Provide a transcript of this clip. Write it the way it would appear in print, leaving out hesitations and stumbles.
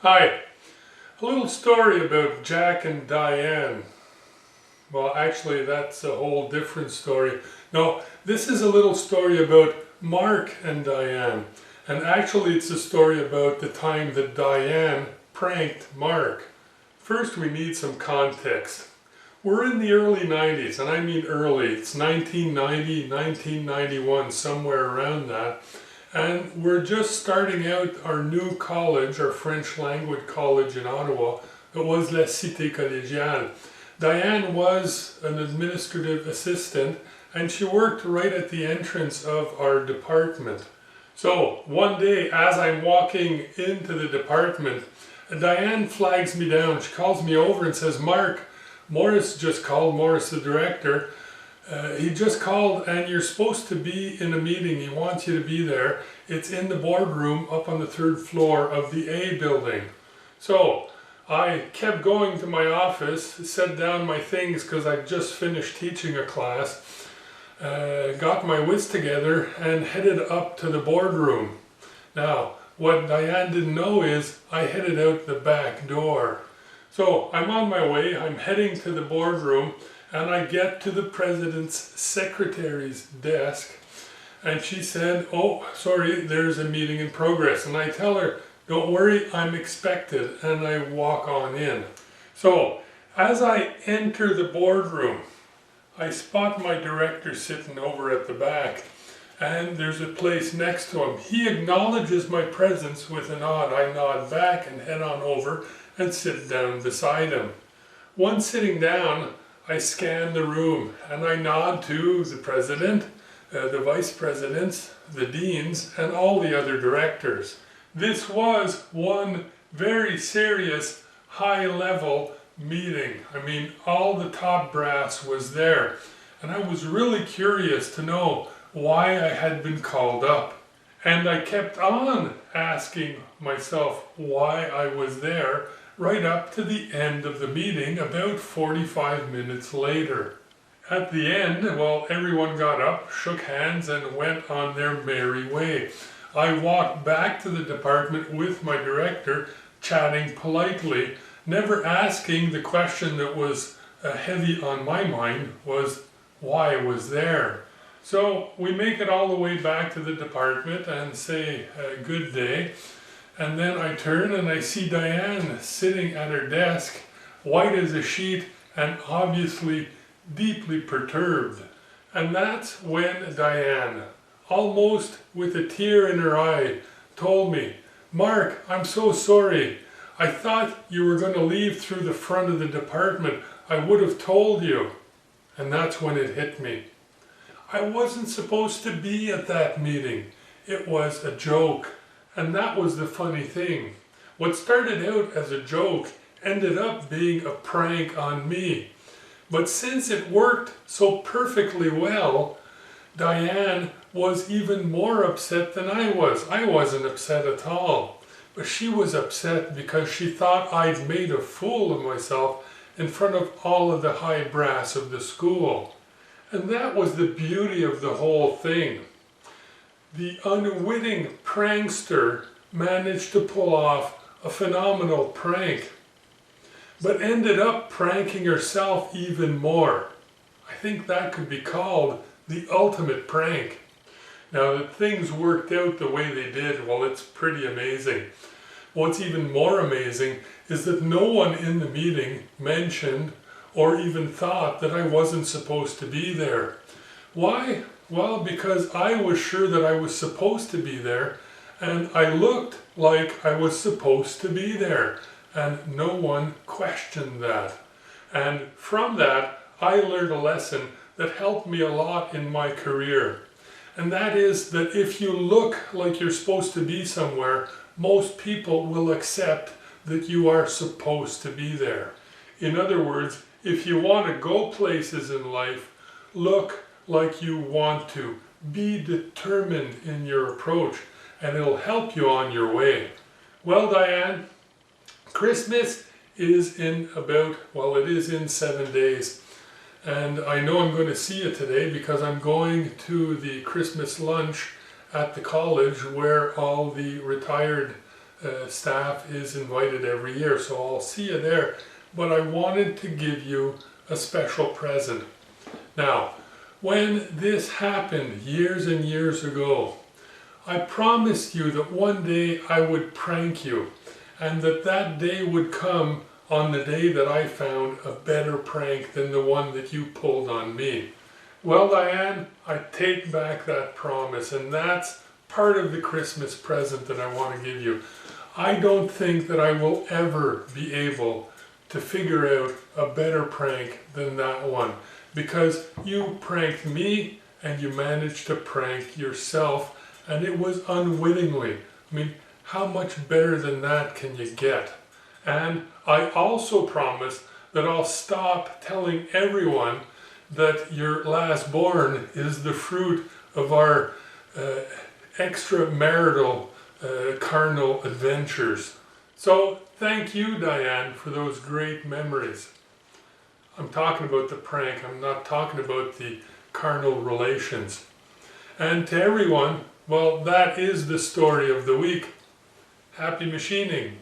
Hi, a little story about Jack and Diane. Well, actually, that's a whole different story. No, this is a little story about Mark and Diane. And actually, it's a story about the time that Diane pranked Mark. First, we need some context. We're in the early 90s, and I mean early. It's 1990, 1991, somewhere around that. And we're just starting out our new college, our French language college in Ottawa. It was La Cité Collégiale. Diane was an administrative assistant, and she worked right at the entrance of our department. So one day, as I'm walking into the department, Diane flags me down. She calls me over and says, "Mark, Morris just called, Morris the director. He just called and you're supposed to be in a meeting. He wants you to be there. It's in the boardroom up on the third floor of the A building." So I kept going to my office, set down my things because I'd just finished teaching a class, got my wits together and headed up to the boardroom. Now, what Diane didn't know is I headed out the back door. So I'm on my way, I'm heading to the boardroom, and I get to the president's secretary's desk, and she said, "Oh, sorry, there's a meeting in progress." And I tell her, "Don't worry, I'm expected," and I walk on in. So as I enter the boardroom, I spot my director sitting over at the back, and there's a place next to him. He acknowledges my presence with a nod. I nod back and head on over and sit down beside him. Once sitting down, I scan the room and I nod to the president, the vice presidents, the deans, and all the other directors. This was one very serious, high-level meeting. I mean, all the top brass was there, and I was really curious to know why I had been called up. And I kept on asking myself why I was there right up to the end of the meeting, about 45 minutes later. At the end, well, everyone got up, shook hands, and went on their merry way. I walked back to the department with my director, chatting politely, never asking the question that was heavy on my mind, was why I was there. So we make it all the way back to the department and say good day. And then I turn and I see Diane sitting at her desk, white as a sheet and obviously deeply perturbed. And that's when Diane, almost with a tear in her eye, told me, "Mark, I'm so sorry. I thought you were going to leave through the front of the department. I would have told you." And that's when it hit me. I wasn't supposed to be at that meeting. It was a joke. And that was the funny thing. What started out as a joke ended up being a prank on me. But since it worked so perfectly well, Diane was even more upset than I was. I wasn't upset at all. But she was upset because she thought I'd made a fool of myself in front of all of the high brass of the school. And that was the beauty of the whole thing. The unwitting prankster managed to pull off a phenomenal prank, but ended up pranking herself even more. I think that could be called the ultimate prank. Now that things worked out the way they did, well, it's pretty amazing. What's even more amazing is that no one in the meeting mentioned or even thought that I wasn't supposed to be there. Why? Well, because I was sure that I was supposed to be there, and I looked like I was supposed to be there, and no one questioned that. And from that, I learned a lesson that helped me a lot in my career. And that is that if you look like you're supposed to be somewhere, most people will accept that you are supposed to be there. In other words, if you want to go places in life, look like you want to. Be determined in your approach, and it'll help you on your way. Well, Diane, Christmas is in it is in 7 days. And I know I'm going to see you today because I'm going to the Christmas lunch at the college where all the retired staff is invited every year, so I'll see you there. But I wanted to give you a special present. Now, when this happened years and years ago, I promised you that one day I would prank you, and that day would come on the day that I found a better prank than the one that you pulled on me. Well, Diane, I take back that promise, and that's part of the Christmas present that I want to give you. I don't think that I will ever be able to figure out a better prank than that one, because you pranked me and you managed to prank yourself, and it was unwittingly. I mean, how much better than that can you get? And I also promise that I'll stop telling everyone that your last born is the fruit of our extramarital carnal adventures. So thank you, Diane, for those great memories. I'm talking about the prank, I'm not talking about the carnal relations. And to everyone, well, that is the story of the week. Happy machining.